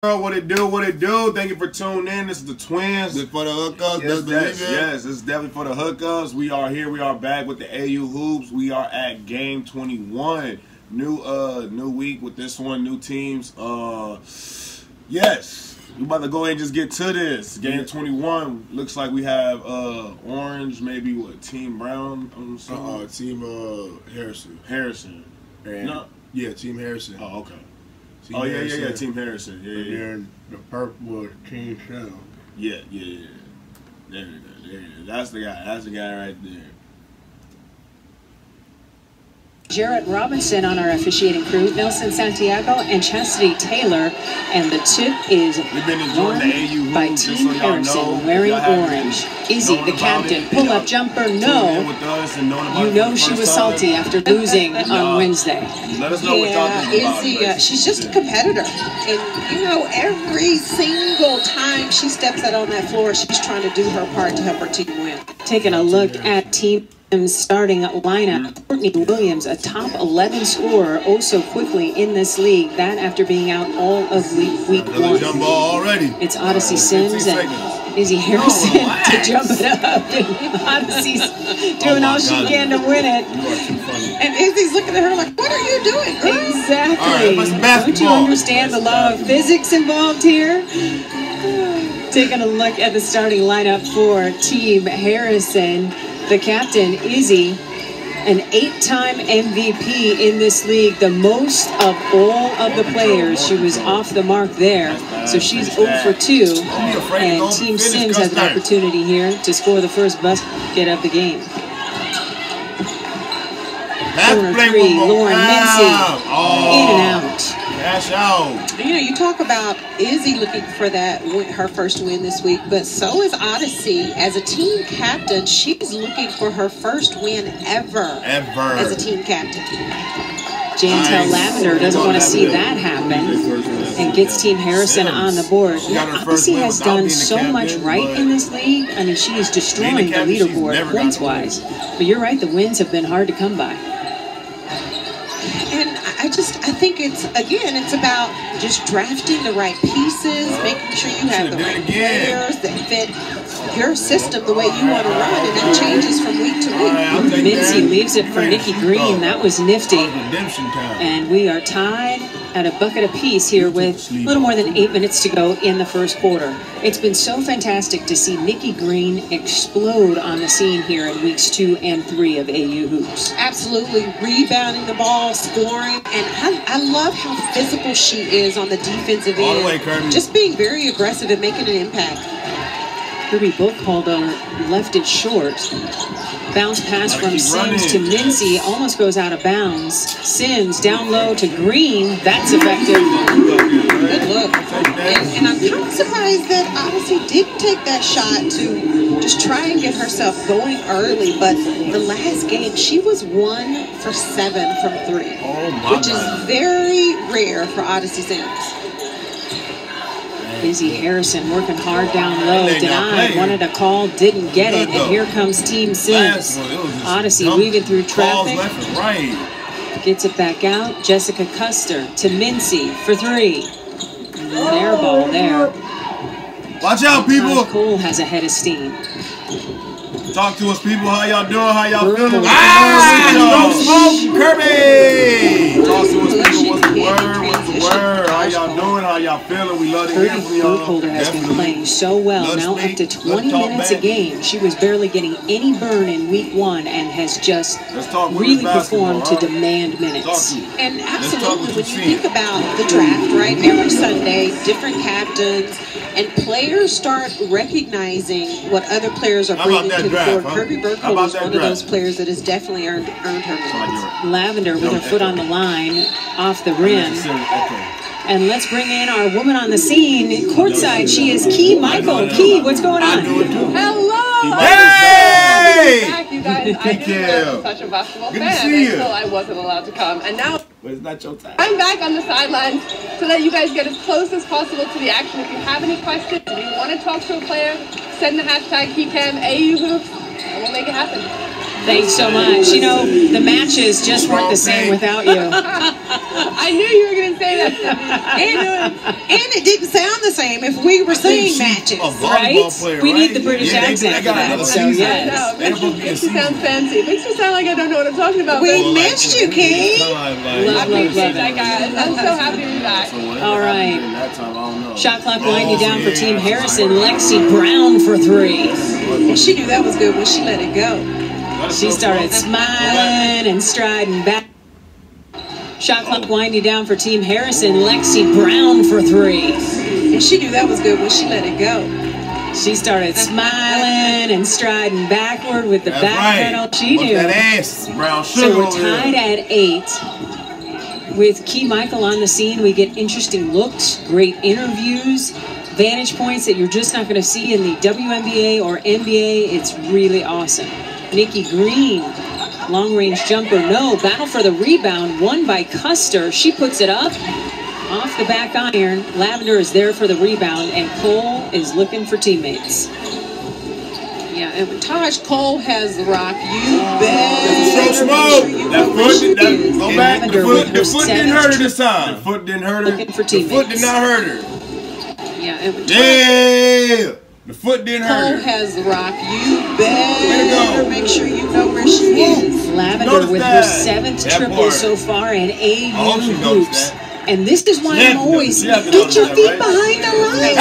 What it do? What it do? Thank you for tuning in. This is the Twiinz. This for the hookups. Yes, this is definitely for the hookups. We are here. We are back with the AUHoops. We are at game 21. New week with this one. New teams. Yes. We about to go ahead and just get to this. Game 21. Looks like we have Orange, maybe what? Team Brown? Team Harrison. And no. Yeah, Team Harrison. Oh, okay. Team Harrison. Yeah, Team Harrison. Yeah. And then the purple Team Shell. Yeah. There it is. That's the guy. That's the guy right there. Jarrett Robinson on our officiating crew, Nelson Santiago and Chastity Taylor, and the tip is won by Team Harrison wearing orange. Izzy, the captain, pull-up jumper, no. You know she was salty after losing on Wednesday. Let us know what y'all think about Izzy, she's just a competitor, and you know every single time she steps out on that floor, she's trying to do her part to help her team win. Taking a look at Team starting lineup, Courtney Williams, a top 11 scorer, oh so quickly in this league. That after being out all of week one. Jump ball already. It's Odyssey Sims and Izzy Harrison to jump it up. And Odyssey's doing all she can to win it. You are too funny. And Izzy's looking at her like, "What are you doing, girl?" Exactly. Don't you understand the law of physics involved here? Taking a look at the starting lineup for Team Harrison. The captain, Izzy, an 8-time MVP in this league, the most of all of the players. She was off the mark there, so she's 0 for 2. And Team Sims has an opportunity here to score the first basket of the game. Corner 3, Lauren Mincy, in and out. Cash out. You know, you talk about Izzy looking for that her first win this week, but so is Odyssey. As a team captain, she's looking for her first win ever as a team captain. Jantel Lavender doesn't want to see that happen and gets Team Harrison on the board. Odyssey has done so much right in this league. I mean, she is destroying the leaderboard points-wise. But you're right, the wins have been hard to come by. And I think it's about just drafting the right pieces, making sure you have the right players that fit your system the way you want to run, and that changes from week to week. Mincy leaves it for Nikki Green. That was nifty. And we are tied at a bucket apiece here with a little more than 8 minutes to go in the first quarter. It's been so fantastic to see Nikki Green explode on the scene here in weeks 2 and 3 of AUHoops. Absolutely, rebounding the ball, scoring, and I love how physical she is on the defensive end. Just being very aggressive and making an impact. Kirby Bookholder left it short. Bounce pass from Sims to Mincy, almost goes out of bounds. Sims down low to Green, that's effective. Good look. And I'm kind of surprised that Odyssey didn't take that shot to just try and get herself going early, but the last game she was 1 for 7 from 3, which is very rare for Odyssey Sims. Izzy Harrison working hard down low, denied, wanted a call, didn't get it, and here comes Team Sims. Odyssey weaving through traffic, gets it back out. Jessica Custer to Mincy for 3. Their ball there. Watch out, people. Cole has a head of steam. Talk to us, people. How y'all doing? How y'all feeling? Don't smoke, Kirby. Talk to us, people. What's the word? What's the word? How y'all doing? How y'all feeling? We love to hear from y'all. Holder has been playing so well, now up to 20 minutes a game. She was barely getting any burn in week 1 and has just really performed to demand minutes. And absolutely, when you think about the draft, right, every Sunday, different captains, and players start recognizing what other players are bringing to the court. Kirby Burkholder is one of those players that has definitely earned her minutes. Lavender with her foot on the line, off the rim. And let's bring in our woman on the scene, courtside. She is Key Michael. Key, what's going on? Hello! Hey! You guys, I didn't know such a basketball fan until I wasn't allowed to come. And now it's not your time. I'm back on the sidelines to let you guys get as close as possible to the action. If you have any questions, if you want to talk to a player, send the hashtag #AUHoops and we'll make it happen. Thanks so much. You know, the matches just weren't the same without you. I knew you were going to say that. And it didn't sound the same if we were saying matches. Right? We need the British accent for that. So, yes. No, it makes me sound fancy. It makes me sound like I don't know what I'm talking about. We missed you, King. Love it. I'm so happy to be back. All right. Shot clock winding down for Team Harrison. Lexi Brown for 3. She knew that was good when she let it go. She started smiling and striding back. Shot clock winding down for Team Harrison. Lexi Brown for 3. And she knew that was good when she let it go. She started smiling and striding backward with the back pedal. She knew. That ass, brown sugar. So we're tied at 8. With Key Michael on the scene, we get interesting looks, great interviews, vantage points that you're just not going to see in the WNBA or NBA. It's really awesome. Nikki Green, long-range jumper, no. Battle for the rebound, won by Custer. She puts it up off the back iron. Lavender is there for the rebound, and Cole is looking for teammates. Yeah, and when Taj Cole has the rock, you bet. Go back. The foot didn't hurt her this time. The foot didn't hurt her. Looking for The teammates. foot did not hurt her. Yeah, and when The foot didn't hurt Cole her. has the rock, you better make sure you know where she is. Lavender with her 7th triple so far in AUHoops. And this is why I'm always get your feet behind the line.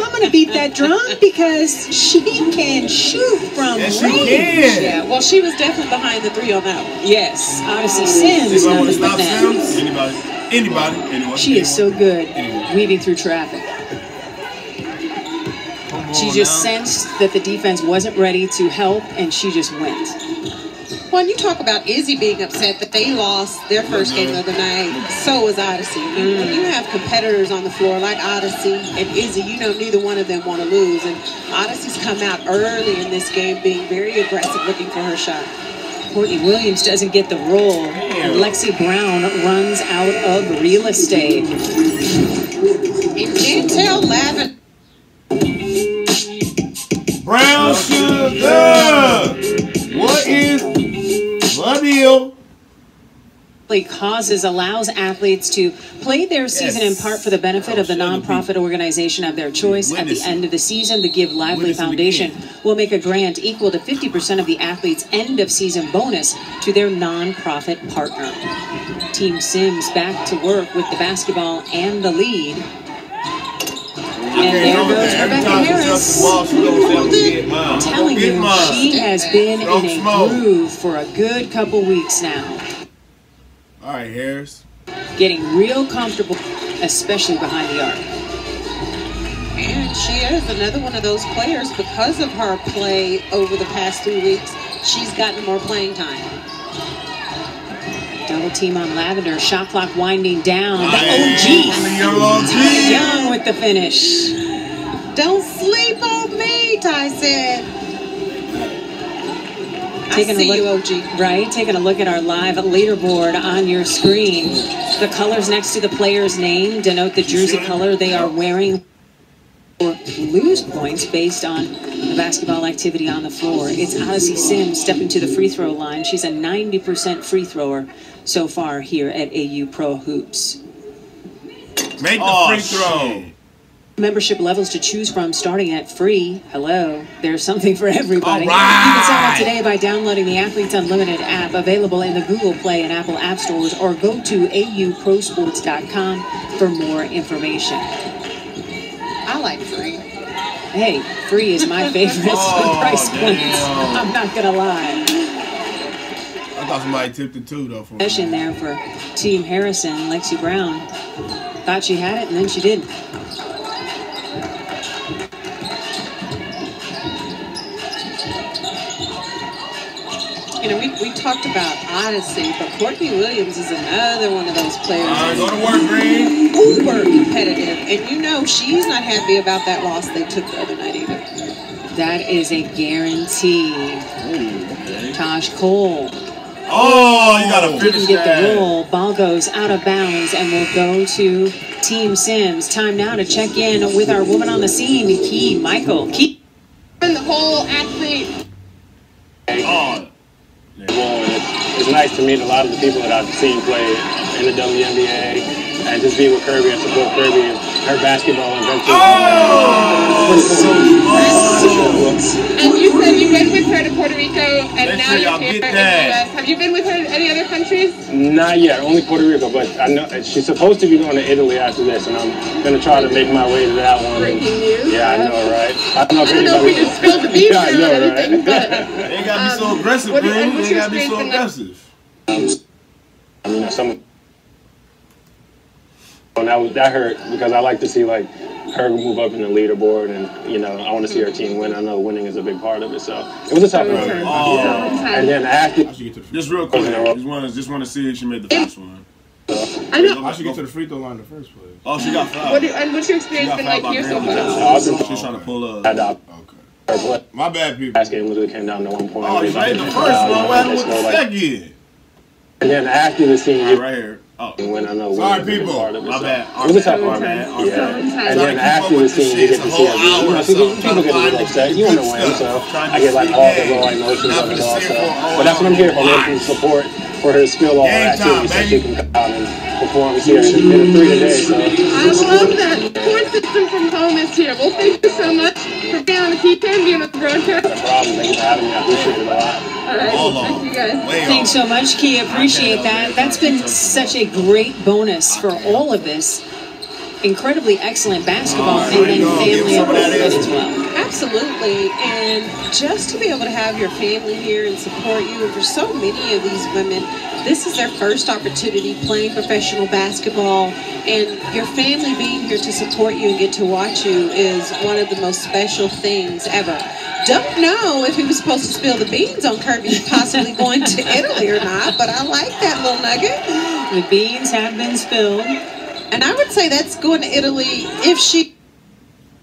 I'm going to beat that drum because she can shoot from range. Yeah, well, she was definitely behind the 3 on that one. Yes, Odyssey Sims, nothing but that. Anybody. She is so good weaving through traffic. She just sensed that the defense wasn't ready to help, and she just went. When you talk about Izzy being upset that they lost their first game the other night, so was Odyssey. When you have competitors on the floor like Odyssey and Izzy, you know neither one of them want to lose. And Odyssey's come out early in this game being very aggressive looking for her shot. Courtney Williams doesn't get the roll, and Lexi Brown runs out of real estate. And Chantel Lavin. Brown sugar. What is the deal? Causes allows athletes to play their season in part for the benefit of the nonprofit organization of their choice. At the end of the season, the Give Lively Foundation will make a grant equal to 50% of the athlete's end of season bonus to their nonprofit partner. Team Sims back to work with the basketball and the lead. And there goes Rebecca Harris. I'm telling you, she has been in a groove for a good couple weeks now. All right, Harris. Getting real comfortable, especially behind the arc. And she is another one of those players, because of her play over the past 3 weeks, she's gotten more playing time. Double team on Lavender. Shot clock winding down. The OG. Ty Young with the finish. Don't sleep on me, Ty said. Taking a look, right? Taking a look at our live leaderboard on your screen. The colors next to the player's name denote the jersey color they are wearing or lose points based on the basketball activity on the floor. It's Odyssey Sims stepping to the free throw line. She's a 90% free thrower so far here at AUHoops. Make the free throw. Membership levels to choose from starting at free. Hello, there's something for everybody. All right. You can sign up today by downloading the Athletes Unlimited app, available in the Google Play and Apple App Stores, or go to auprosports.com for more information. I like free. Hey, free is my favorite price point. I'm not gonna lie. I thought somebody tipped it too, though. For Session there for Team Harrison. Lexi Brown thought she had it, and then she didn't. You know, we talked about Odyssey, but Courtney Williams is another one of those players. Go to work, Green. Uber competitive. And you know she's not happy about that loss they took the other night either. That is a guarantee. Taj Cole. Oh, you got to finish Didn't get that. the roll. Ball goes out of bounds and will go to Team Sims. Time now to check in with our woman on the scene, Key Michael. Key. And the whole athlete. Oh. it's nice to meet a lot of the people that I've seen play in the WNBA and just be with Kirby and support Kirby and her basketball adventure. And you said you've been with her to Puerto Rico, and now you're here in the that. US. Have you been with her to any other countries? Not yet, only Puerto Rico, but I know she's supposed to be going to Italy after this, and I'm going to try to make my way to that one. Breaking news. Yeah, I know, right? I don't know if we just spilled the beans yeah, I know, or anything, right? They ain't got to be so aggressive, bro. They ain't got to be so aggressive. I mean, that hurt because I like to see like her move up in the leaderboard, and you know I want to see her team win. I know winning is a big part of it, so it was a tough run. And then after, just real quick, just want to see if she made the first one. I know. I should get to the free throw line in the first place. Oh, she got fouled. And what's your experience been like here so far? She's trying to pull up. Okay. My bad, people. Last game literally came down to 1 point. Oh, she made the first one. What happened with the second? And then after the scene, right here. Oh, when I know sorry, people. My bad. It was a tough one, man. Yeah. And then after the scene, you get to see everything. People get a little upset. You want to win, so I get like all the raw emotions of it all. So, but that's what I'm here for. I'm here to support for her to spill all her activities so she can come out and perform here. She did a 3 today, so. I love that. Support system from home is here. Well, thank you so much for being on the PK, being on the broadcast. No problem. Thank you for having me. I appreciate it a lot. All right. Thank you guys. Thanks so much, Key. Appreciate that. That's been such a great bonus for all of this. Incredibly excellent basketball and then family of as well. Absolutely, and just to be able to have your family here and support you, and for so many of these women, this is their first opportunity playing professional basketball, and your family being here to support you and get to watch you is one of the most special things ever. Don't know if he was supposed to spill the beans on Kirby possibly going to Italy or not, but I like that little nugget. The beans have been spilled. And I would say that's going to Italy if she...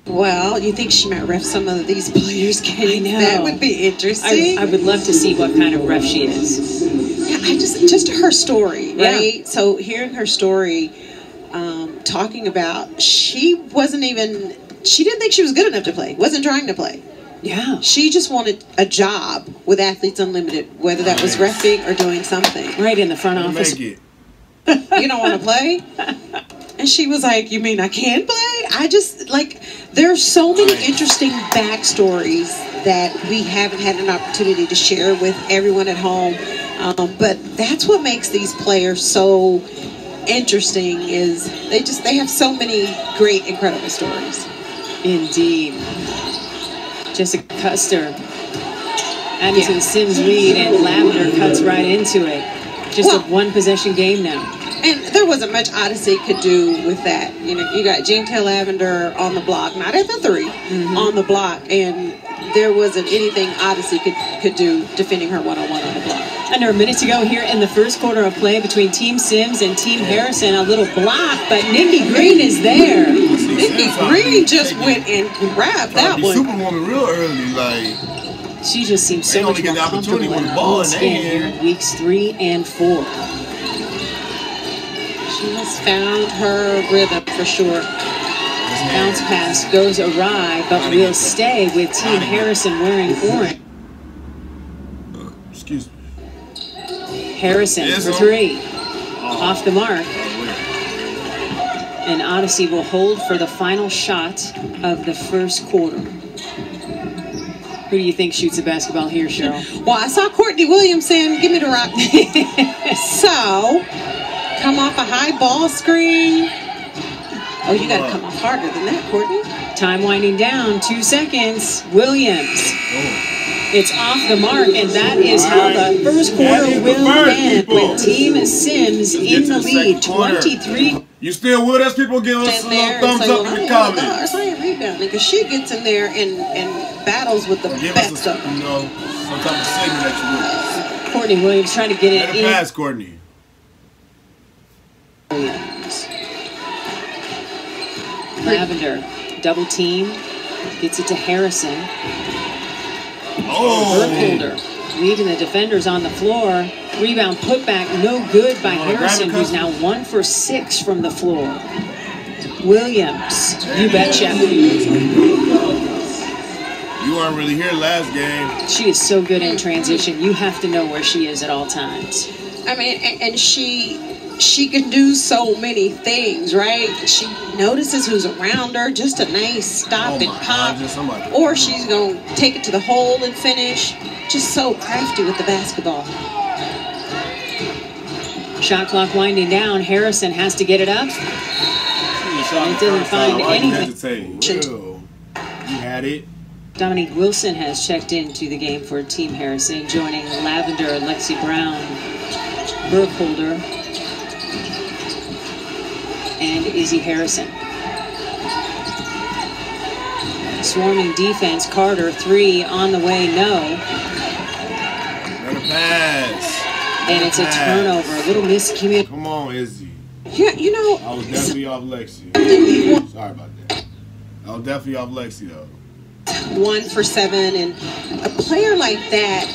Well, you think she might ref some of these players' games? That would be interesting. I would love to see what kind of ref she is. Yeah, just her story, right? Yeah. So hearing her story, talking about she didn't think she was good enough to play, wasn't trying to play. Yeah. She just wanted a job with Athletes Unlimited, whether that was reffing or doing something. Right in the front office. You don't want to play? And she was like, you mean I can't play? I just, like, there's so many interesting backstories that we haven't had an opportunity to share with everyone at home. But that's what makes these players so interesting is they have so many great, incredible stories. Indeed. Jessica Custer adding to the Sims lead, and Lavender cuts right into it. Just a one-possession game now. And there wasn't much Odyssey could do with that. You know, you got Jeantae Lavender on the block, not at the 3, on the block, and there wasn't anything Odyssey could do defending her one-on-one on the block. Under a minute to go here in the first quarter of play between Team Sims and Team Harrison. A little block, but Nikki Green is there. Nikki Green just went and grabbed that one. Superwoman real early, like. She just seems so much more comfortable in her skin here in weeks 3 and 4. She has found her rhythm for sure. Bounce pass goes awry, but will stay with Team Harrison wearing orange. Excuse me. Harrison for 3. Off the mark. And Odyssey will hold for the final shot of the first quarter. Who do you think shoots a basketball here, Cheryl? Well, I saw Courtney Williams saying, give me the rock. So, come off a high ball screen. Oh, you got to come off harder than that, Courtney. Time winding down, 2 seconds. Williams. It's off the mark, and that is how the first quarter will end with Team Sims in the lead, 23. You still with us? People give us a little thumbs up in the comments. I saw you rebounding because she gets in there and battles with the best of them. You know, some type of signal that you do. Courtney Williams trying to get it in. Pass, Courtney. Lavender, double team, gets it to Harrison. Burkholder leading the defenders on the floor. Rebound put back, no good by Harrison, who's now 1 for 6 from the floor. Williams, you betcha. You You weren't really here last game. She is so good in transition. You have to know where she is at all times. I mean, and she can do so many things, right? She notices who's around her, just a nice stop and pop. Or she's going to take it to the hole and finish. Just so crafty with the basketball. Shot clock winding down. Harrison has to get it up. It didn't find anything. You had it. Dominique Wilson has checked into the game for Team Harrison, joining Lavender, Lexi Brown, Burkholder, and Izzy Harrison. Swarming defense, Carter, 3 on the way, no. Another pass. And it's a turnover, a little miscommunication. Come on, Izzy. Yeah, you know. I was definitely off Lexi. Sorry about that. I was definitely off Lexi, though. 1 for 7, and a player like that,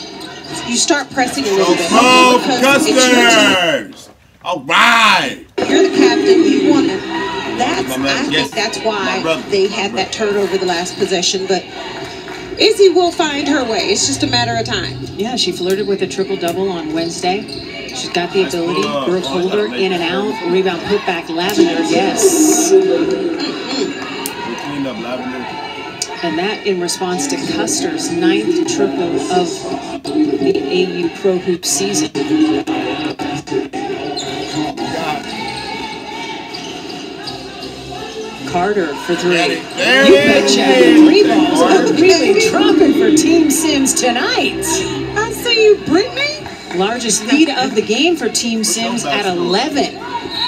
you start pressing a little bit. Oh, Custers! All right. You're the captain. You want to. I think that's why they had that turnover the last possession. But Izzy will find her way. It's just a matter of time. Yeah, she flirted with a triple-double on Wednesday. She's got the ability. Burkholder in and out. Rebound put back. Lavender, yes. Clean up, Lavender. And that in response to Custer's 9th triple of the AU Pro Hoop season. Carter for 3. You betcha. 3 balls are really dropping for Team Sims tonight. I see you, Brittany. Largest lead of the game for Team Sims at 11.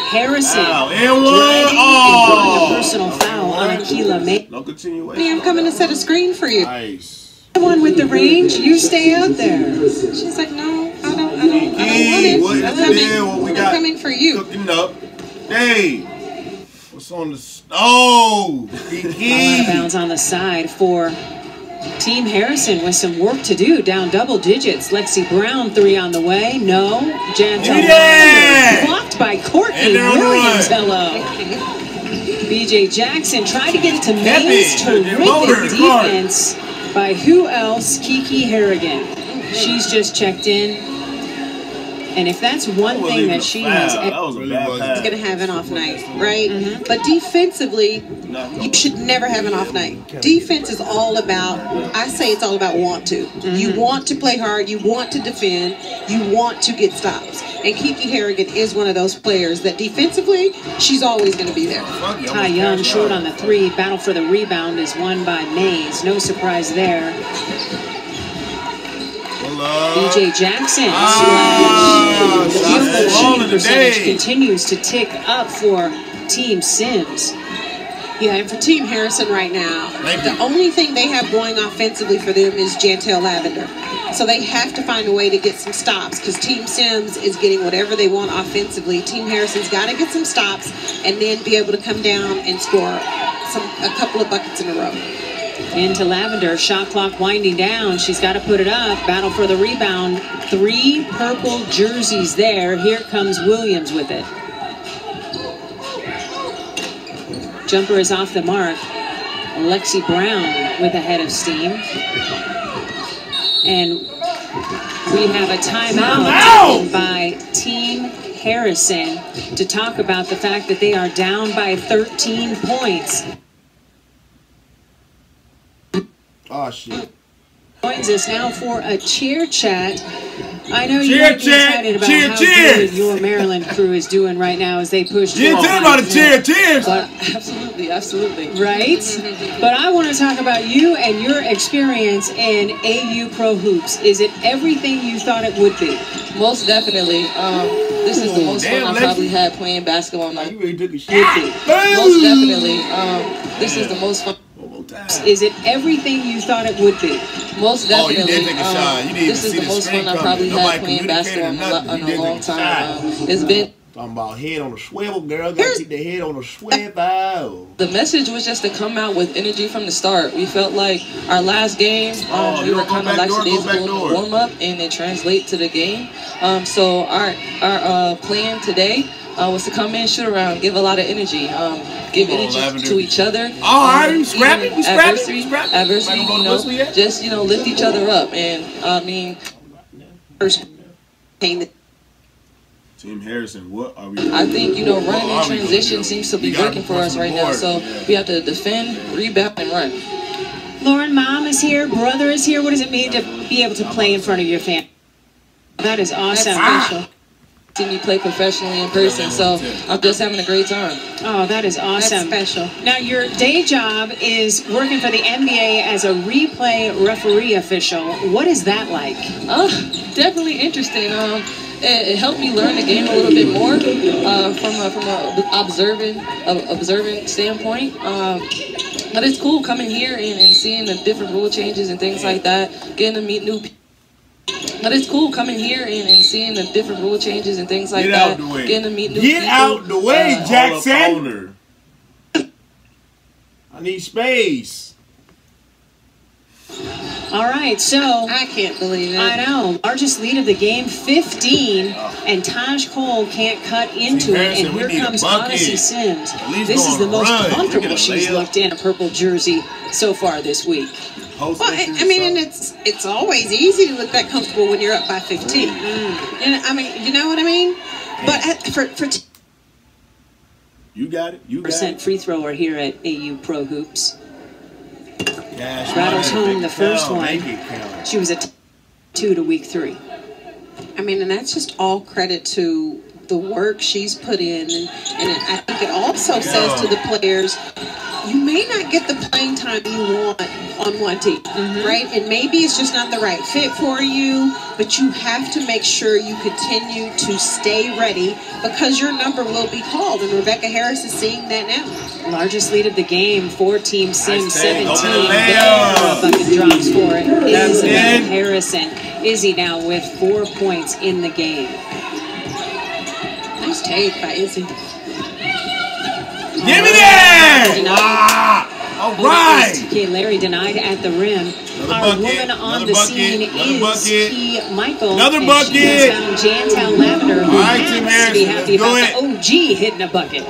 Harrison driving and drawing a personal foul on Akila May. No continuation. I'm coming to set a screen for you. Nice. The one with the range, you stay out there. She's like, no, I don't want it. I'm coming for you. Cooking up. Hey, what's on the... Oh! Out of bounds on the side for Team Harrison with some work to do. Down double digits. Lexi Brown, 3 on the way. No. Jantel blocked by Courtney Williams. Hello. BJ Jackson tried to get it to Mays. Terrific defense by who else? Kiki Harrigan. She's just checked in. And if that's one thing that she has, that was a bad pass. She's going to have an off night, right? But defensively, you should never have an off night. Defense is all about, I say it's all about want to. You want to play hard, you want to defend, you want to get stops. And Kiki Harrigan is one of those players that defensively, she's always going to be there. Ty Young short on the 3. Battle for the rebound is won by Mays. No surprise there. BJ Jackson shooting percentage continues to tick up for Team Sims. Yeah, and for Team Harrison right now, the only thing they have going offensively for them is Jantel Lavender. So they have to find a way to get some stops because Team Sims is getting whatever they want offensively. Team Harrison's got to get some stops and then be able to come down and score a couple of buckets in a row. Into Lavender, shot clock winding down. She's got to put it up. Battle for the rebound. 3 purple jerseys there. Here comes Williams with it. Jumper is off the mark. Lexi Brown with a head of steam. And we have a timeout by Team Harrison to talk about the fact that they are down by 13 points. Oh, shit. Joins us now for a cheer chat. I know you might be excited about how good your Maryland crew is doing right now as they push through. Tell about a cheers. Absolutely. Right? But I want to talk about you and your experience in AU Pro Hoops. Is it everything you thought it would be? Most definitely. This is the most fun I've probably had playing basketball. You really took a shit. Most definitely. This is the most fun. Is it everything you thought it would be? Most definitely. Oh, you did take a shot. You this is the most fun I've probably had playing basketball in a long time. It's been... Talking about head on a swivel, girl. Gotta keep the head on a swivel. The message was just to come out with energy from the start. We felt like our last game, we were kind of lackadaisical warm up, and it translates to the game. So our plan today was to come in, shoot around, give a lot of energy, give energy to each other. You scrappy, adversity, you know, just, you know, lift each other up. And I mean, first Team Harrison, what are we? I think, you know, running in transition seems to be working for us right now. So we have to defend, rebound, and run. Lauren, mom is here, brother is here. What does it mean to be able to play in front of your family? That is awesome. That's special. See me play professionally in person, so I'm just having a great time. Oh, that is awesome. That's special. Now, your day job is working for the NBA as a replay referee official. What is that like? Definitely interesting. It helped me learn the game a little bit more from a observant standpoint. But it's cool coming here and seeing the different rule changes and things like that, getting to meet new people. But it's cool coming here and seeing the different rule changes and things like that, getting to meet new people. Get out the way, Jackson! I need space. All right, so I can't believe it. I know. Largest lead of the game, 15, and Taj Cole can't cut into it. And here comes Odyssey Sims. This is the most comfortable she's looked in a purple jersey so far this week. Well, I mean, and it's always easy to look that comfortable when you're up by 15. And I mean, you know what I mean? But for you got it. You got it. Free thrower here at AUHoops. Rattles home the first one. She was a 2 to week 3. I mean, and that's just all credit to the work she's put in, and I think it also says to the players, you may not get the playing time you want on one team, right? And maybe it's just not the right fit for you, but you have to make sure you continue to stay ready because your number will be called, and Rebecca Harris is seeing that now. Largest lead of the game, 4-team Sims, 17. Bucket drops for it. Isabella Harrison. Izzy now with 4 points in the game. Nice take by Izzy. Give me that! All right. TK Larry denied at the rim. Our woman on the scene is T. Michael. Another bucket. Jantown Lavender, who has to be happy about the OG hitting a bucket.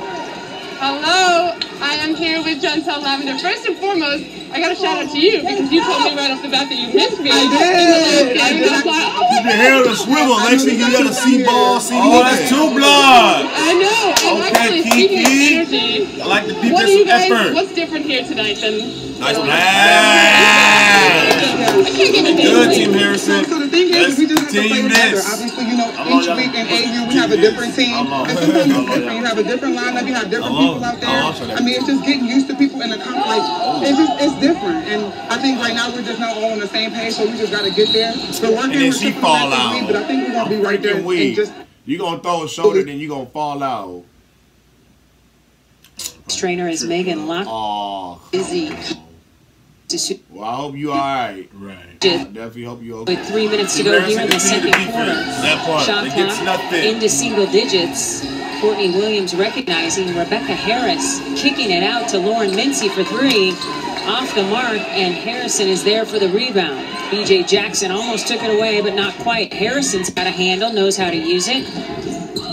Hello, I am here with Jantown Lavender. First and foremost, I got a shout out to you because you told me right off the bat that you missed me. I did. Keep your hair on a swivel. Next thing you got a C-ball, C-ball. That's 2 blood. I know. And actually, speaking of energy, I like the what do you guys? effort. What's different here tonight than? Nice I can't give it good, Team Harrison. So the thing is, we just have to play together. Obviously, you know, each week in AU, we have a different team. And sometimes it's different. You have a different lineup. You have different people out there. I mean, it's just getting used to people in the like, it's different. And I think right now we're just not all on the same page, so we just got to get there. So working with people fall out. But I think we're going to be right there. And just you're going to throw a shoulder, then you're going to fall out. Trainer is Megan Locke. Izzy. Well, I hope you all right. Right. I definitely hope you okay. With 3 minutes to go here in the second quarter. Shot clock into single digits. Courtney Williams recognizing Rebecca Harris, kicking it out to Lauren Mincy for 3. Off the mark, and Harrison is there for the rebound. BJ Jackson almost took it away, but not quite. Harrison's got a handle, knows how to use it.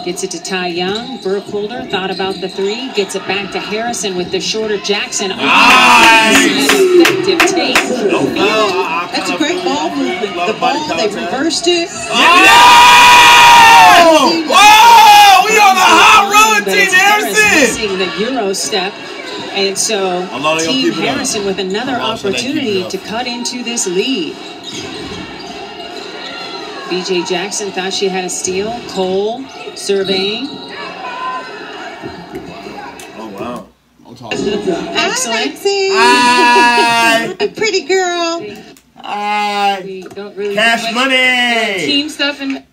Gets it to Ty Young. Burkholder thought about the 3. Gets it back to Harrison with the shorter Jackson. Effective take. That's a great ball movement. The ball, they reversed it. Whoa! We on the hot run, Team Harrison! Missing the Euro step. And so Team Harrison with another opportunity to cut into this lead. BJ Jackson thought she had a steal. Cole surveying. Oh, wow. Excellent. Hi. Pretty girl. Hi. Don't really Cash money. Team stuff in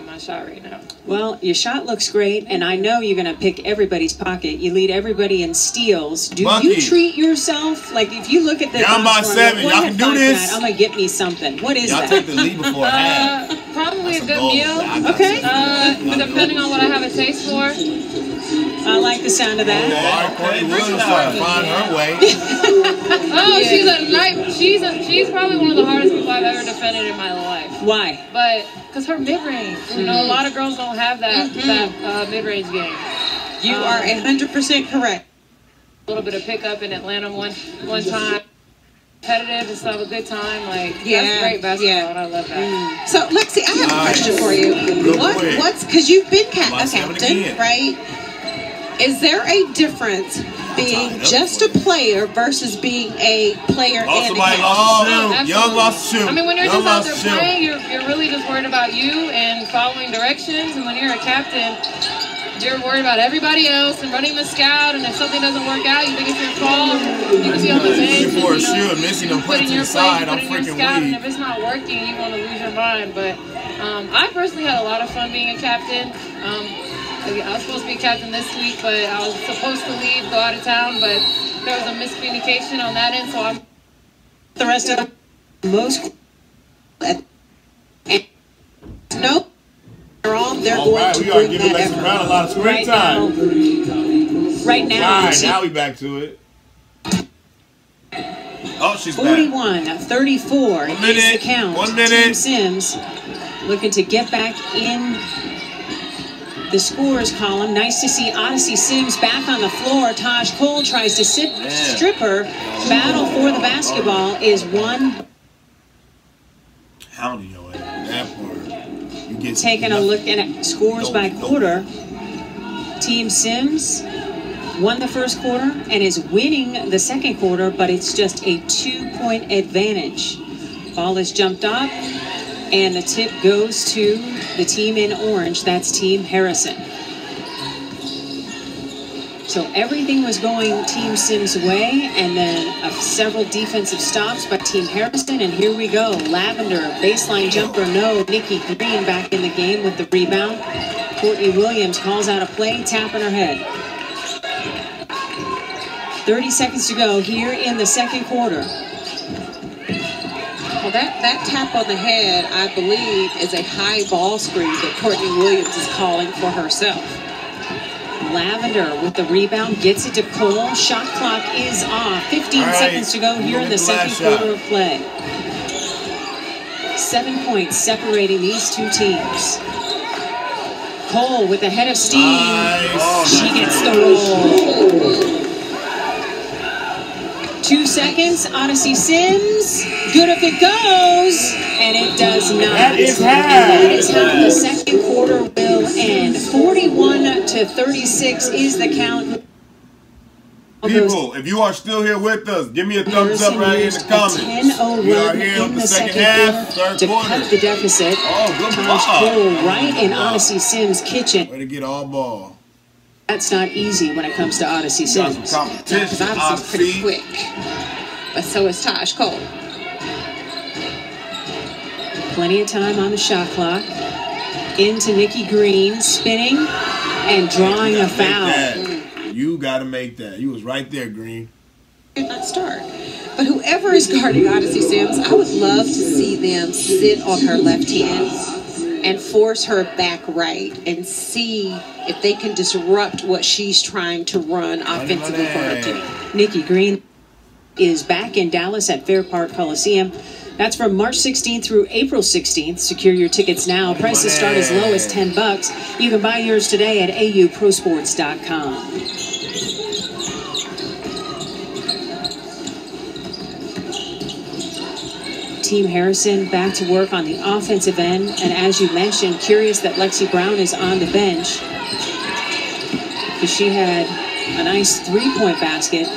my shot right now. Well, your shot looks great, and I know you're going to pick everybody's pocket. You lead everybody in steals. Do you treat yourself? Like, if you look at the I'm by 7. Y'all can do this. I'm going to get me something. What is that? Y'all take the lead before half. Probably a good meal. Okay. But depending on what I have a taste for. I like the sound of that. Courtney Williams trying to find her way. Oh, yeah. She's probably one of the hardest people I've ever defended in my life. Why? But because her mid-range, you know, a lot of girls don't have that mid-range game. You are 100% correct. A little bit of pickup in Atlanta one time. Competitive and still have a good time. Like, that's great basketball, and I love that. So, Lexi, I have a question for you. What's because you've been a captain, right? Is there a difference being just a player versus being a player and a captain? Young lost the shoe. I mean, when you're just out there playing, you're really just worried about you and following directions. And when you're a captain, you're worried about everybody else and running the scout. And if something doesn't work out, you think it's your fault. You can be on the bench for a shoe and missing them put your side. I'm freaking weak. And if it's not working, you want to lose your mind. But I personally had a lot of fun being a captain. I was supposed to be captain this week, but I was supposed to leave, go out of town, but there was a miscommunication on that end, so I'm... The rest of most... No. They're all going to we are giving Lexi Brown a lot of screen time. Right now... All right, now we back to it. Oh, she's 41-34 is the count. 1 minute. Team Sims looking to get back in the scores column. Nice to see Odyssey Sims back on the floor. Taj Cole tries to strip her. Battle for the basketball is won. How do you know that part? You get taking a look at scores by quarter. Team Sims won the first quarter and is winning the second quarter, but it's just a 2-point advantage. Ball is jumped up, and the tip goes to the team in orange. That's Team Harrison. So everything was going Team Sims' way, and then several defensive stops by Team Harrison, and here we go. Lavender, baseline jumper, no. Nikki Green back in the game with the rebound. Courtney Williams calls out a play, tapping her head. 30 seconds to go here in the second quarter. Well, that tap on the head, I believe, is a high ball screen that Courtney Williams is calling for herself. Lavender with the rebound, gets it to Cole. Shot clock is off. 15 seconds to go here in the second quarter of play. 7 points separating these two teams. Cole with the head of steam. She gets the roll. 2 seconds, Odyssey Sims. Good if it goes, and it does not. That is that is how the second quarter will end. 41-36 is the count. People, if you are still here with us, give me a thumbs up right here in the comments. 10-0 We are here in the second half, third to quarter. cut the deficit. Oh, good Taj Cole right in Odyssey Sims' kitchen. Way to get all ball. That's not easy when it comes to Odyssey Sims. Because Odyssey's pretty quick. But so is Taj Cole. Plenty of time on the shot clock. Into Nikki Green, spinning and drawing a foul. You got to make that. You was right there, Green. Did not start. But whoever is guarding Odyssey Sims, I would love to see them sit on her left hand and force her back right and see if they can disrupt what she's trying to run offensively for her team. Nikki Green is back in Dallas at Fair Park Coliseum. That's from March 16th through April 16th. Secure your tickets now. Prices start as low as $10. You can buy yours today at AUProsports.com. Team Harrison back to work on the offensive end. And as you mentioned, curious that Lexi Brown is on the bench, because she had a nice three-point basket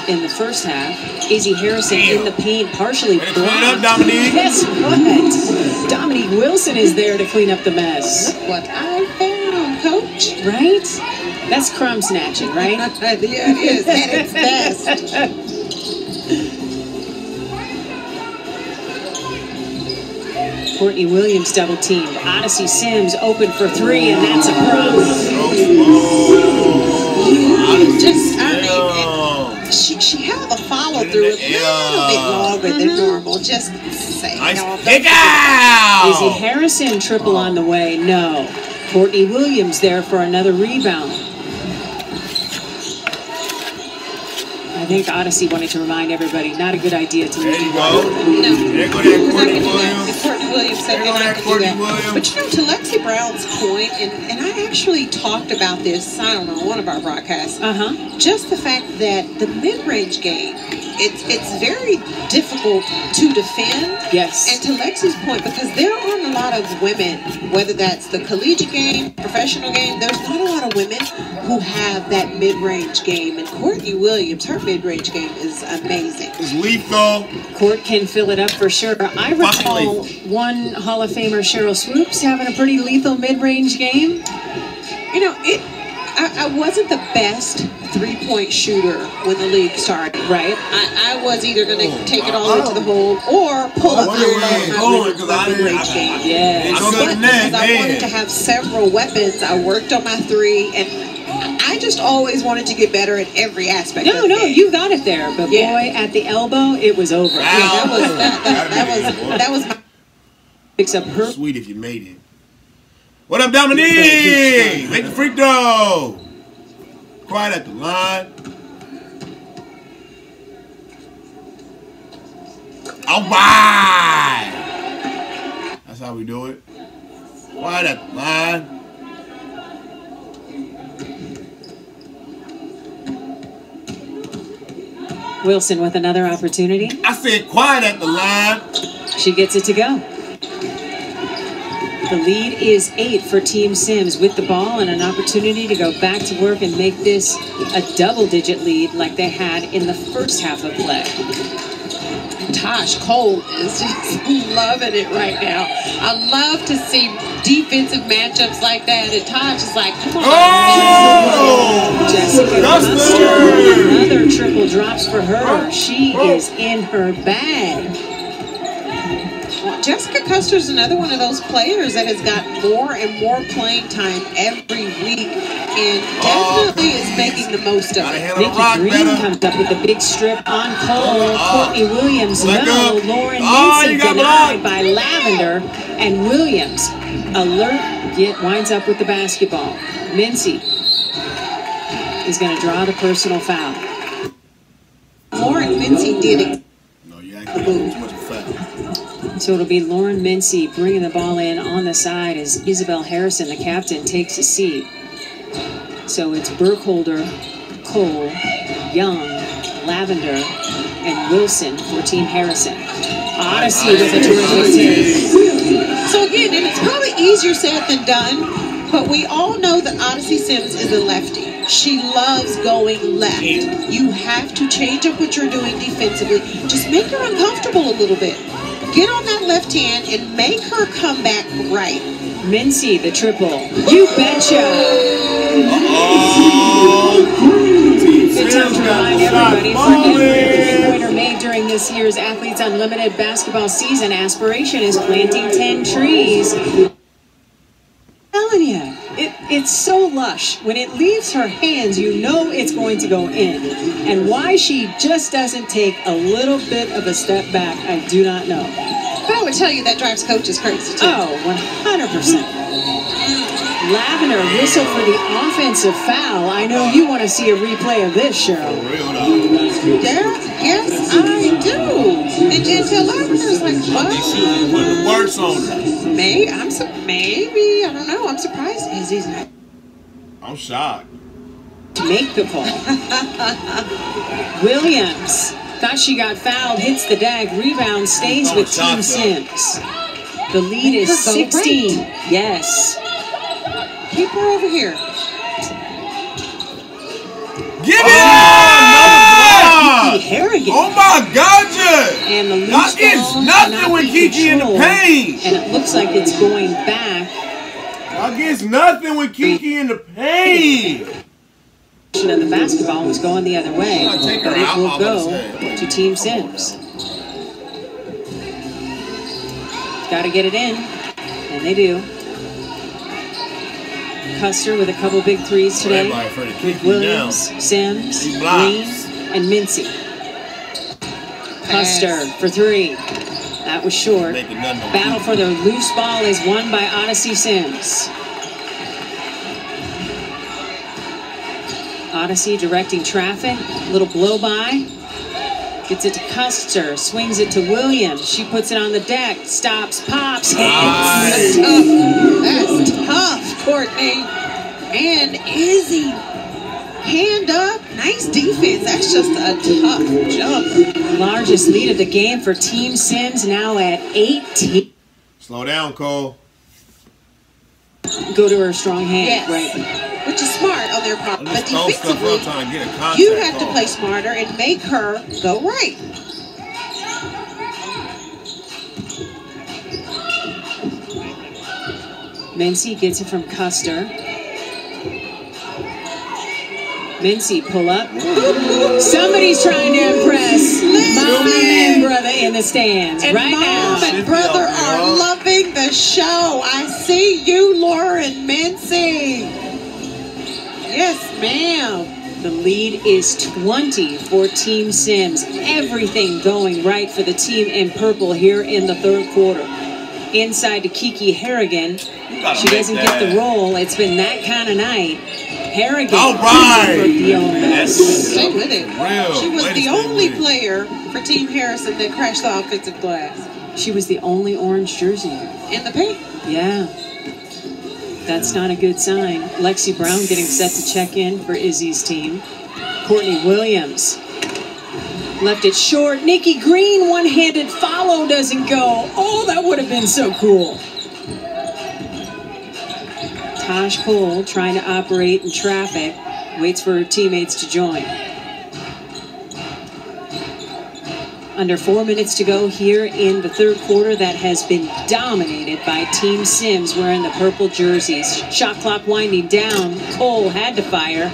in the first half. Izzy Harrison in the paint, partially blocked. Guess what? Dominique Wilson is there to clean up the mess. Look what I found, Coach. Right? That's crumb snatching, right? Yeah, it is at its best. Courtney Williams double teamed. Odyssey Sims open for three, and that's a problem. She held the follow through a little bit longer than normal. Just saying. Nice pick out. Izzy Harrison triple on the way. No. Courtney Williams there for another rebound. I think Odyssey wanted to remind everybody, not a good idea to There leave. you go. No, There go that Courtney Williams. Courtney Williams said they're not going to do that. Williams. But you know, to Lexi Brown's point, and I actually talked about this, I don't know, one of our broadcasts. Just the fact that the mid-range game, it's very difficult to defend. Yes. And to Lexi's point, because there aren't a lot of women, whether that's the collegiate game, professional game, there's not a lot of women who have that mid-range game. And Courtney Williams, her mid-range game is amazing. It's lethal. Court can fill it up for sure. I recall one Hall of Famer, Cheryl Swoops, having a pretty lethal mid-range game. You know, I wasn't the best three-point shooter when the league started. Right. I was either going to take it all into the hole or pull up my mid-range game. Yeah. Because I wanted to have several weapons. I worked on my three, and I just always wanted to get better at every aspect of the game. You got it there. But boy, at the elbow, it was over. Yeah, that was my... Picks up her. Sweet if you made it. What up, Dominique? Make the free throw. Quiet at the line. All right. That's how we do it. Quiet at the line. Wilson with another opportunity. I said quiet at the line. She gets it to go. The lead is 8 for Team Sims with the ball and an opportunity to go back to work and make this a double-digit lead like they had in the first half of play. Tosh Cole is just loving it right now. I love to see defensive matchups like that, and Tosh is like, come on. Oh! Jessica Custer, another triple drops for her. She is in her bag. Jessica Custer's another one of those players that has got more and more playing time every week and definitely is making the most of it. Nikki Green comes up with a big strip on Cole. Courtney Williams, no. Lauren Mincy denied by Lavender. And Williams, alert, winds up with the basketball. Mincy is going to draw the personal foul. Lauren Mincy did it. No, you actually too much of a foul. So it'll be Lauren Mincy bringing the ball in on the side as Isabel Harrison, the captain, takes a seat. So it's Burkholder, Cole, Young, Lavender, and Wilson for Team Harrison. Odyssey with a terrific take. So again, and it's probably easier said than done, but we all know that Odyssey Sims is a lefty. She loves going left. You have to change up what you're doing defensively. Just make her uncomfortable a little bit. Get on that left hand and make her come back right. Mincy, the triple. You betcha. Good time to remind everybody for every three-pointer made during this year's Athletes Unlimited basketball season, aspiration is planting 10 trees. I'm telling you, it's so lush. When it leaves her hands, you know it's going to go in. And why she just doesn't take a little bit of a step back, I do not know. But I would tell you that drives coaches crazy too. Oh, 100%. Lavender whistle for the offensive foul. I know you want to see a replay of this, Cheryl. Yes, I do. And until Lavender's like, what? Works on her. Maybe, I don't know. I'm surprised he's not. I'm shocked. To make the call. Williams thought she got fouled, hits the dag, rebound, stays with Team Sims. The lead is 16. Yes. Keep her over here. Get it! Harrigan. Oh my God, Judge! And the loose ball gets nothing with Kiki in the paint. And it looks like it's going back. I guess nothing with Kiki in the paint. And the basketball was going the other way. But it will go to Team Sims. Got to get it in, and they do. Custer with a couple big threes today. Williams, Sims, Green, and Mincy. Custer for three. That was short. Battle for the loose ball is won by Odyssey Sims. Odyssey directing traffic. Little blow by. Gets it to Custer. Swings it to Williams. She puts it on the deck. Stops, pops, hits. That's tough, Courtney. And Izzy. Hand up. Nice defense. That's just a tough jump. Largest lead of the game for Team Sims, now at 18. Slow down, Cole. Go to her strong hand. Yes. Right. Which is smart on their part. But defensively, to you have to play smarter and make her go right. Mincy gets it from Custer. Mincy pull up. Somebody's trying to impress mom and brother in the stands and right now. Mom and brother are loving the show. I see you, Lauren Mincy. Yes, ma'am. The lead is 20 for Team Sims. Everything going right for the team in purple here in the third quarter. Inside to Kiki Harrigan. She doesn't get the roll. It's been that kind of night. Harrigan. All right. Stay with it. She was the only player for Team Harrison that crashed the offensive glass. She was the only orange jersey. In the paint. Yeah. That's not a good sign. Lexi Brown getting set to check in for Izzy's team. Courtney Williams. Left it short. Nikki Green, one-handed follow doesn't go. Oh, that would have been so cool. Taj Cole trying to operate in traffic. Waits for her teammates to join. Under 4 minutes to go here in the third quarter that has been dominated by Team Sims wearing the purple jerseys. Shot clock winding down. Cole had to fire.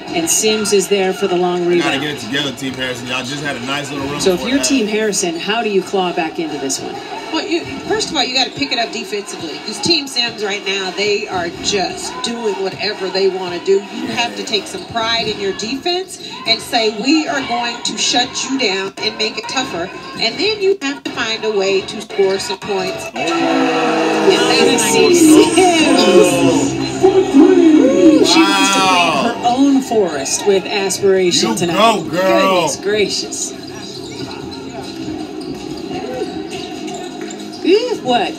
And Sims is there for the long rebound. Gotta get it together, Team Harrison. Y'all just had a nice little run. So if you're Team Harrison, how do you claw back into this one? Well, first of all, you got to pick it up defensively. Because Team Sims right now, they are just doing whatever they want to do. You have to take some pride in your defense and say, we are going to shut you down and make it tougher. And then you have to find a way to score some points. She wants to plant her own forest with aspiration tonight. Go, girl. Goodness gracious. What?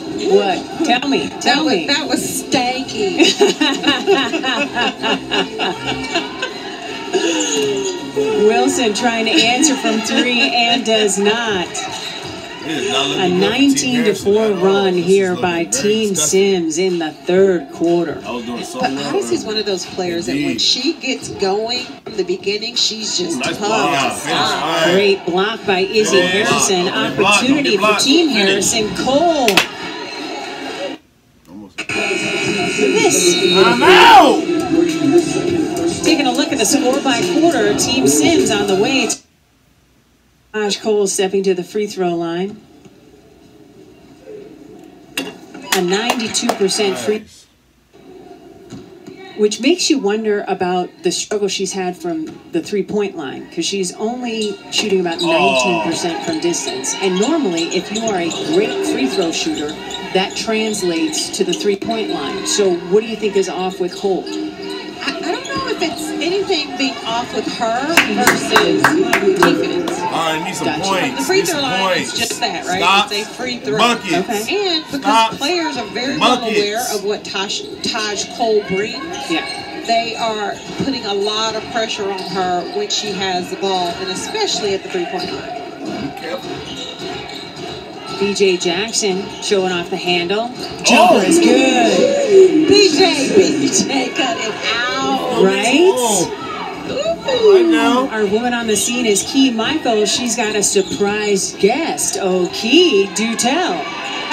Tell me. That was stanky. Wilson trying to answer from three and does not. A 19-4 run here by Team Sims in the third quarter. But Odyssey's one of those players that when she gets going from the beginning, she's just tough. Great block by Izzy Harrison. Opportunity for Team Harrison. Cole. I'm out! Taking a look at the score by quarter. Team Sims on the way. Taj Cole stepping to the free throw line. A 92% free, which makes you wonder about the struggle she's had from the three-point line, because she's only shooting about 19% from distance. And normally, if you are a great free throw shooter, that translates to the three-point line. So what do you think is off with Cole? I don't know if it's anything being off with her versus defense. All right, need some points. The free throw line is just that, right? Stop. It's a free throw. Buckets. Okay. And because players are very well aware of what Taj Cole brings, they are putting a lot of pressure on her when she has the ball, and especially at the three-point line. Be careful. BJ Jackson showing off the handle. Jumper is good. BJ got it out. Right? Right now. Our woman on the scene is Key Michael. She's got a surprise guest. Oh, Key, do tell.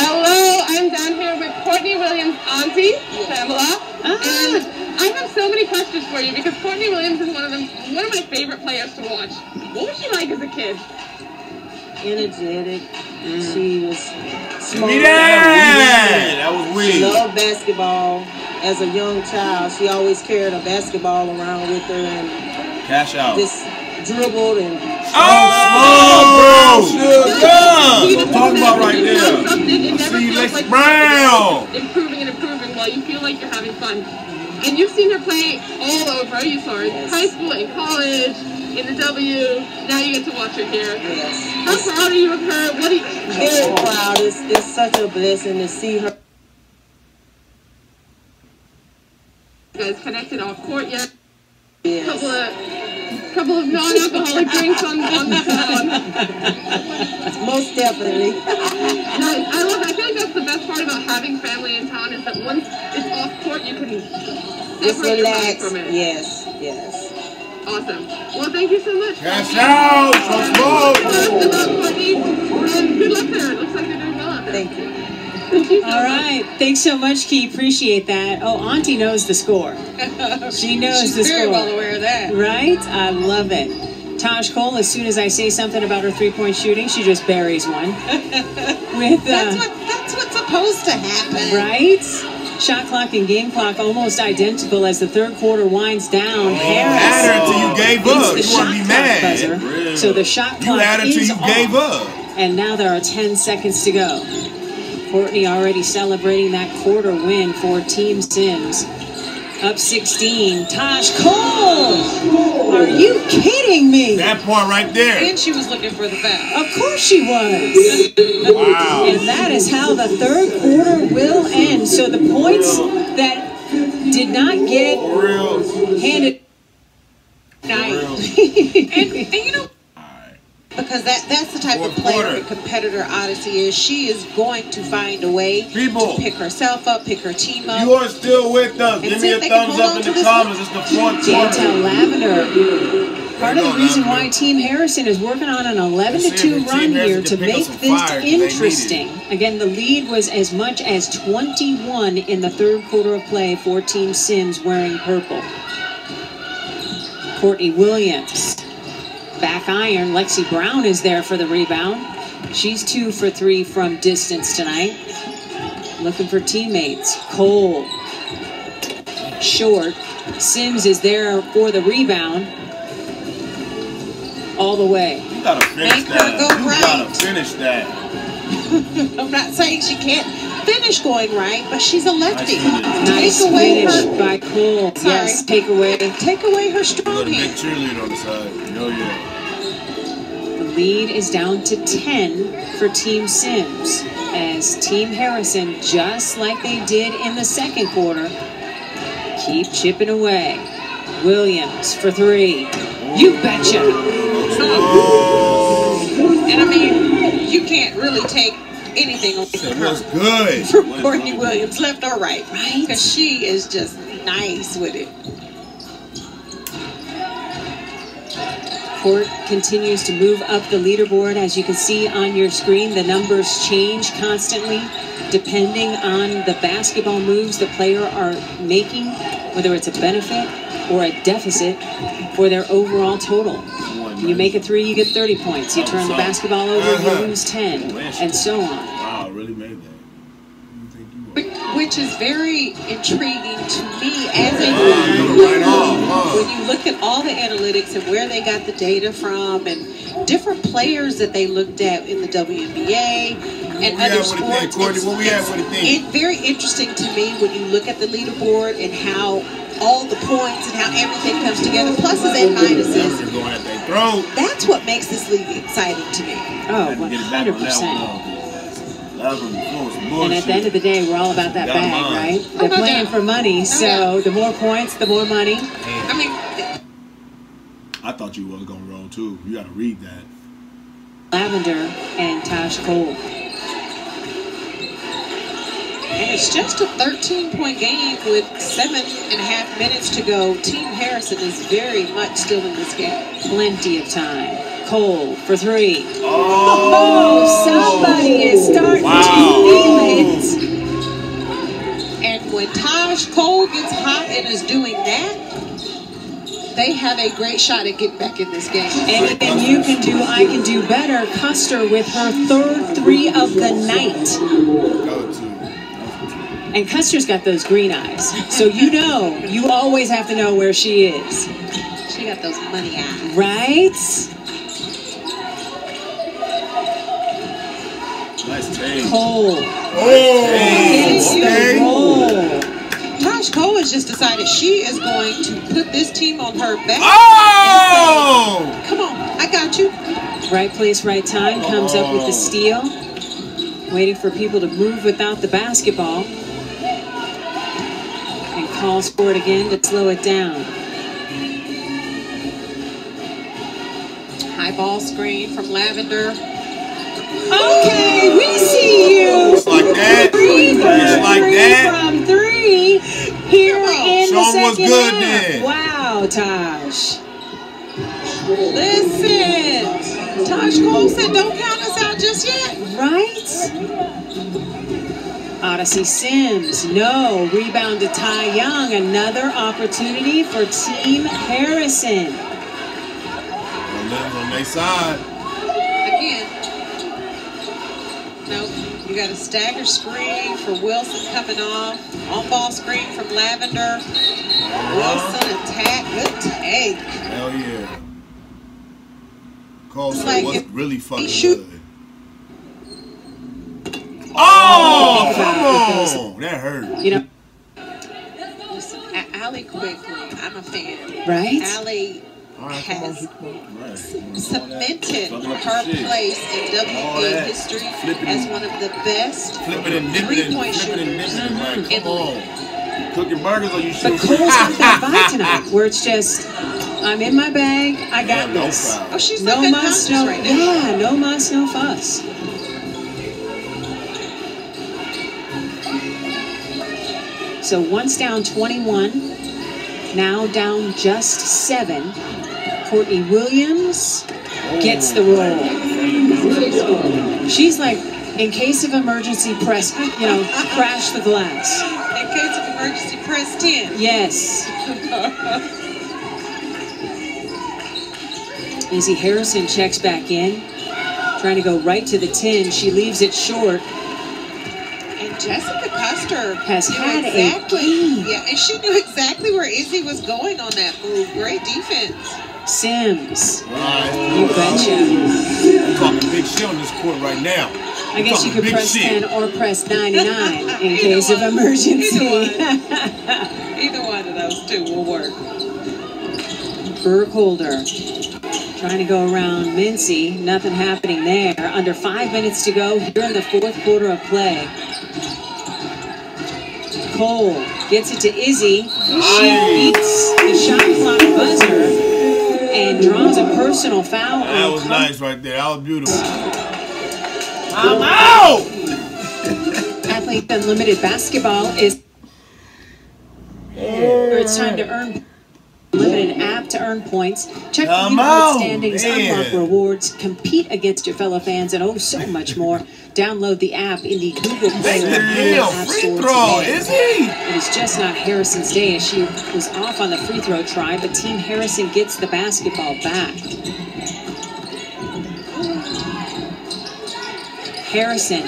Hello, I'm down here with Courtney Williams' auntie, Isabella. And I have so many questions for you because Courtney Williams is one of my favorite players to watch. What was she like as a kid? Energetic. She was smart. That was weird. She loved basketball. As a young child, she always carried a basketball around with her and cash out. Just dribbled and What I'm talking about right there. I see Lexi Brown. Improving while you feel like you're having fun. And you've seen her play all over. You saw her in high school, in college, in the W. Now you get to watch her here. Yes. How proud are you of her? What do you... Very proud. It's such a blessing to see her. You guys connected off court yet? Yes. Couple of non-alcoholic drinks on the phone. Most definitely. I love it. I feel like that's the best part about having family in town is that once it's off court, you can separate your mind from it. Yes. Awesome. Well, thank you so much. Cash out. Good luck, Courtney. And good luck there. It looks like they're doing well out there. Thank you. All right. Thanks so much, Key. Appreciate that. Oh, Auntie knows the score. She knows the score. She's very well aware of that. Right? I love it. Taj Cole, as soon as I say something about her three-point shooting, she just buries one. That's what's supposed to happen. Right? Shot clock and game clock almost identical as the third quarter winds down. Harris had her until you gave up. the You want to be mad. buzzer. So the shot clock You had her until is you off. gave up. And now there are 10 seconds to go. Courtney already celebrating that quarter win for Team Sims. Up 16. Taj Cole! Are you kidding me? That part right there. And she was looking for the foul. Of course she was. Wow. And that is how the third quarter will end. So the points that did not get handed. And you know, because that's the type of player and competitor Odyssey is. She is going to find a way to pick herself up, pick her team up. You are still with us. Give me a thumbs up in the comments. It's the fourth quarter. Chantel Lavender. Part of the reason why Team Harrison is working on an 11-2 run here to make this interesting. Again, the lead was as much as 21 in the third quarter of play for Team Sims wearing purple. Courtney Williams. Back iron. Lexi Brown is there for the rebound. She's 2 for 3 from distance tonight. Looking for teammates. Cole. Short. Sims is there for the rebound. All the way. You gotta finish that. You gotta finish that. I'm not saying she can't finish going right, but she's a lefty. Nice finish by Cole. Yes, take away her strong hand. Big cheerleader on the side. Oh yeah. The lead is down to 10 for Team Sims as Team Harrison, just like they did in the second quarter, keep chipping away. Williams for 3. You betcha. And I mean, you can't really take anything away from her. Good. From Courtney Williams, left or right. Right. Because she is just nice with it. Court continues to move up the leaderboard. As you can see on your screen, the numbers change constantly depending on the basketball moves the player are making, whether it's a benefit or a deficit for their overall total. You make a 3, you get 30 points. You turn the basketball over, you lose 10, and so on. Wow, really made that. Which is very intriguing to me as a viewer. When you look at all the analytics and where they got the data from and different players that they looked at in the WNBA and other sports. It's very interesting to me when you look at the leaderboard and how all the points and how everything comes together, pluses and minuses. That's what makes this league exciting to me. Oh, 100%. And at the end of the day, we're all about that bag, right? They're playing for money, so the more points, the more money. I mean, I thought you was gonna roll too. You gotta read that. Lavender and Taj Cole. And it's just a 13-point game with 7.5 minutes to go. Team Harrison is very much still in this game. Plenty of time. Cole for 3. Oh, somebody is starting to feel it. And when Taj Cole gets hot and is doing that, they have a great shot at getting back in this game. Anything you can do, I can do better. Custer with her 3rd 3 of the night. And Custer's got those green eyes. So you always have to know where she is. She got those money eyes. Right? Nice take. Cole. Oh! Against the roll. Taj Cole has just decided she is going to put this team on her back. Oh! And say, come on, I got you. Right place, right time. Comes up with the steal. Waiting for people to move without the basketball. And calls for it again to slow it down. High ball screen from Lavender. Okay, we see you. Just like that. Just like that. From three here in the second what's good half. then. Wow, Taj. Listen, Taj Cole said don't count us out just yet. Right? Odyssey Sims, no. Rebound to Ty Young. Another opportunity for Team Harrison. On their side. Again. Nope. You got a stagger screen for Wilson coming off. On-ball screen from Lavender. Wilson attack. Good take. Hell yeah. Cole said Like what's really fucking good. Oh, come on. That hurt. You know. Listen, Allie quickly. I'm a fan. Right? Allie has cemented her place in WNBA history as one of the best three-point shooters. Come on. Cooking burgers or you But shooting? Cole's got that vibe tonight, where it's just, I'm in my bag, I got this. Oh, she's No like muss, no, right now. yeah, no muss, no fuss. So once down 21, now down just 7. Courtney Williams gets the roll. She's like, in case of emergency, press, crash the glass. In case of emergency, press 10. Yes. Izzy Harrison checks back in, trying to go right to the 10. She leaves it short. And Jessica Custer has had a game. Yeah, and she knew exactly where Izzy was going on that move. Great defense. Sims. Right. You betcha. I'm talking big shit on this court right now. I guess you could press 10 or press 99 in case of emergency. Either one of those two will work. Burkholder trying to go around Mincy. Nothing happening there. Under 5 minutes to go here in the fourth quarter of play. Cole gets it to Izzy. She beats the shot clock buzzer and draws a personal foul. That was nice right there. That was beautiful. I'm out! Athlete Unlimited Basketball is where it's time to earn limited app to earn points. Check for new outstandings, unlock rewards, compete against your fellow fans, and oh, so much more. Download the app in the Google Play or App Store today. It is just not Harrison's day, as she was off on the free throw try, but Team Harrison gets the basketball back. Harrison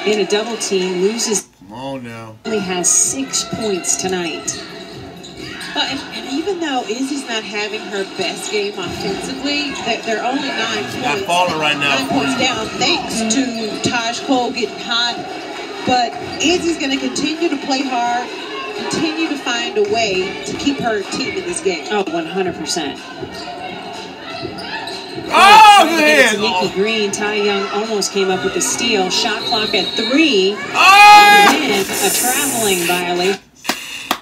in a double team loses. Come on now. Only has 6 points tonight. Well, and even though Izzy's not having her best game offensively, they're only 9 points. Not falling right now. 9 points down thanks to Taj Cole getting hot. But Izzy's going to continue to play hard, continue to find a way to keep her team in this game. Oh, 100%. Oh, man! Nikki Green, Ty Young almost came up with a steal. Shot clock at 3. Oh! And then a traveling violation.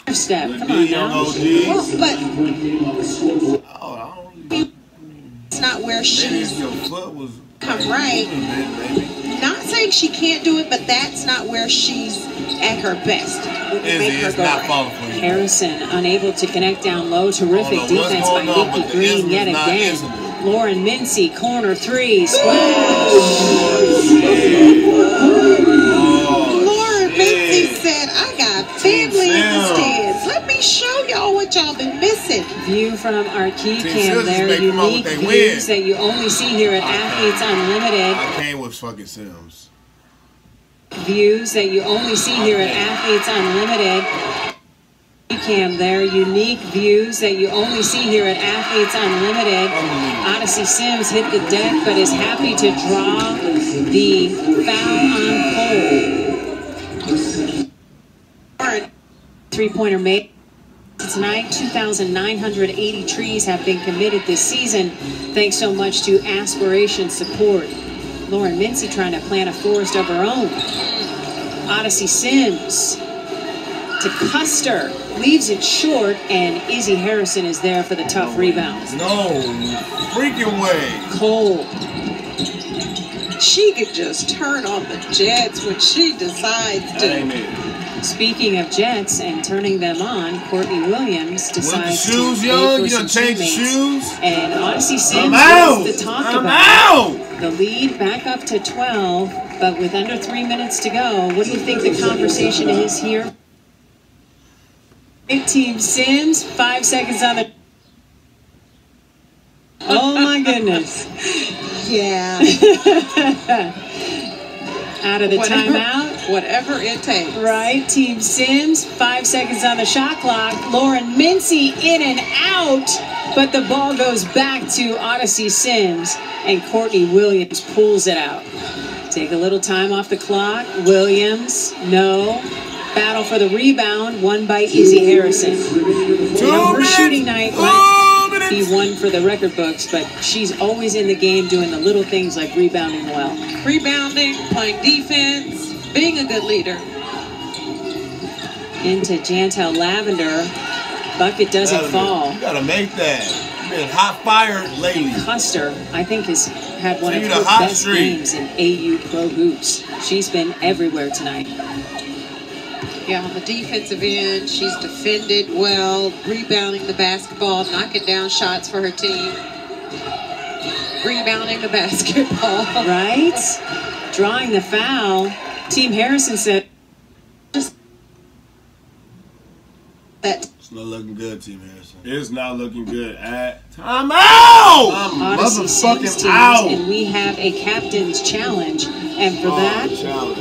Step. Come on now. Well, but it's not where she's come right. Not saying she can't do it, but that's not where she's at her best. Harrison unable to connect down low. Terrific defense by Nikki Green yet again. Lauren Mincy, corner 3, splash. Lauren Mincy said, I got family in the stands. Let me show y'all what y'all been missing. View from our key cam there. Unique views that you only see here at Athletes Unlimited. I came with fucking Sims. Views that you only see here at Athletes Unlimited. Cam there, unique views that you only see here at Athletes Unlimited. Odyssey Sims hit the deck, but is happy to draw the foul on Cole. three-pointer made tonight. 2,980 trees have been committed this season, thanks so much to Aspiration support. Lauren Mincy trying to plant a forest of her own. Odyssey Sims to Custer, leaves it short, and Izzy Harrison is there for the tough rebound. No freaking way. Cole. She could just turn on the jets when she decides to. Speaking of jets and turning them on, Courtney Williams decides the shoes, to yo? You done changed the shoes? And Odyssey Sims is to talk about. The lead back up to 12, but with under 3 minutes to go, what do you think the conversation is here? Team Sims, 5 seconds on the... Oh my goodness. Yeah. Out of the timeout. Whatever it takes. Right. Team Sims, 5 seconds on the shot clock. Lauren Mincy in and out, but the ball goes back to Odyssey Sims, and Courtney Williams pulls it out. Take a little time off the clock. Williams, no. Battle for the rebound, won by Izzy Harrison. Her shooting night might be one for the record books, but she's always in the game doing the little things like rebounding well. Rebounding, playing defense, being a good leader. Into Jantel Lavender. Bucket doesn't fall. You gotta make that. You've been hot fire lately. Custer, I think, has had one of her best games in AU Pro Hoops. She's been everywhere tonight. Yeah, on the defensive end, she's defended well, rebounding the basketball, knocking down shots for her team. Rebounding the basketball. Right? Drawing the foul. Team Harrison said... It's not looking good, Team Harrison. It's not looking good at... I'm out! I'm motherfucking out! And we have a captain's challenge. And for that,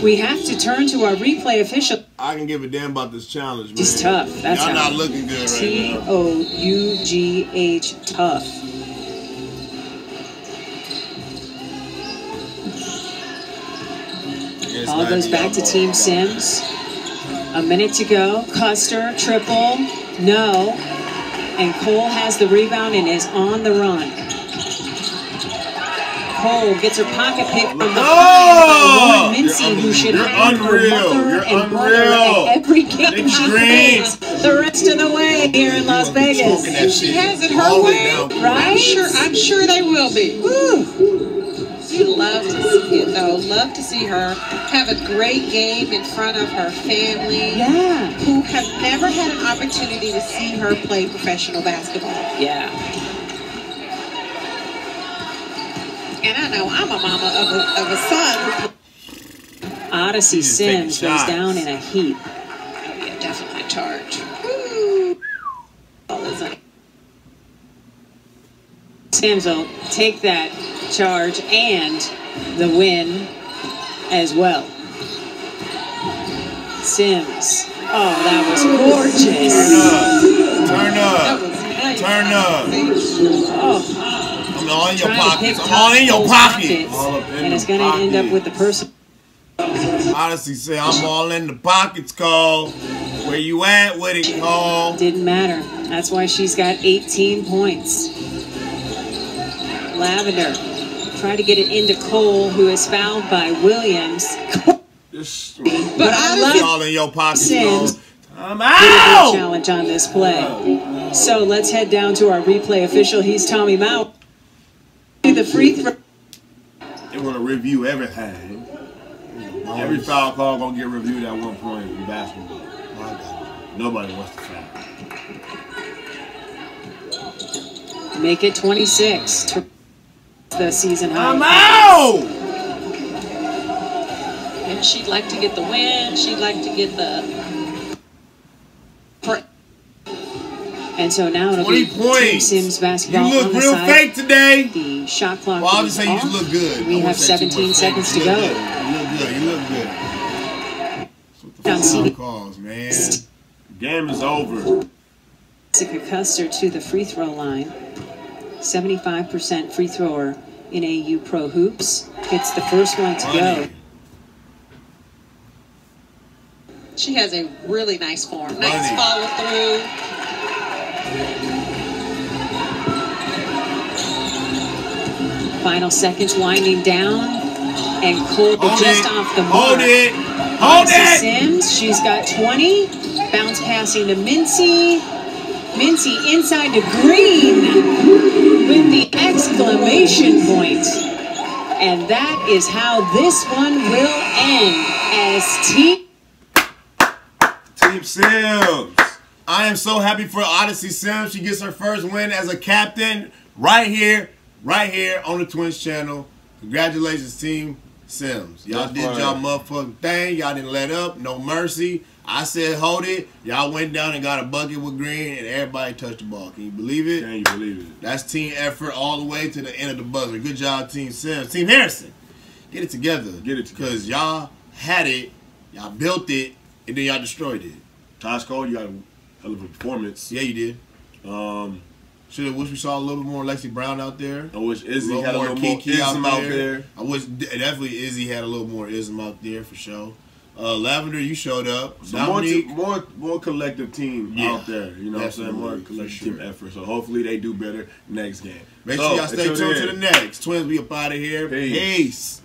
we have to turn to our replay official. I can give a damn about this challenge, man. It's tough. That's Y'all not looking good right now. T-O-U-G-H, tough. Ball goes back to Team Sims. A minute to go. Custer, triple, no. And Cole has the rebound and is on the run. Cole gets her pocket pick from the Lauren Mincy, who should have her mother and brother at every game she plays the rest of the way here in Las Vegas. If she has it her way, right? I'm sure they will be. Woo. You love to see it, though. Love to see her have a great game in front of her family. Yeah. Who have never had an opportunity to see her play professional basketball. Yeah. And I know I'm a mama of a son. Odyssey Sims goes down in a heap. Oh, yeah, definitely a charge. Woo. Sims will take that charge and the win as well. Sims. Oh, that was gorgeous. Turn up. Turn up. Oh. I'm all in your pockets. I'm all in your pockets. And it's going to end up with the person. Odyssey say, I'm all in the pockets, Cole. Where you at with it, Cole? Didn't matter. That's why she's got 18 points. Lavender. Try to get it into Cole, who is fouled by Williams. But I love all in your pockets, Cole. I'm out! Challenge on this play. So let's head down to our replay official. He's Tommy Mount. The free throw. They want to review everything. Every foul call gonna get reviewed at one point in basketball. Nobody wants to foul. Make it 26. The season high. I'm out! And she'd like to get the win. She'd like to get the... And so now it'll be Team Sims basketball. You look real fake today. The shot clock. Well, I'll just say you just look good. We have 17 seconds to go. You look good. You look good. That's what the calls, man. Game is over. Jessica Custer to the free throw line. 75% free thrower in AU Pro Hoops. Gets the first one to go. She has a really nice form. Nice follow through. Final seconds winding down. And Colby just off the mark. Hold it. Hold it. Sims, she's got 20. Bounce passing to Mincy. Mincy inside to Green with the exclamation point. And that is how this one will end as Team Sims. I am so happy for Odyssey Sims. She gets her first win as a captain right here on the Twiinz channel. Congratulations, Team Sims. Y'all did y'all motherfucking thing. Y'all didn't let up. No mercy. I said hold it. Y'all went down and got a bucket with Green, and everybody touched the ball. Can you believe it? Can you believe it? That's team effort all the way to the end of the buzzer. Good job, Team Sims. Team Harrison, get it together. Get it together. Because y'all had it, y'all built it, and then y'all destroyed it. Tosh Cole, you got a hell of a performance. Yeah, you did. Should have wished we saw a little bit more Lexi Brown out there. I wish Izzy had a little more ism out there. I wish definitely Izzy had a little more ism out there for sure. Lavender, you showed up. So more collective team out there. You know what I'm saying? More collective team effort. So hopefully they do better next game. Make sure y'all stay tuned to the next. Twiinz, we up out of here. Peace.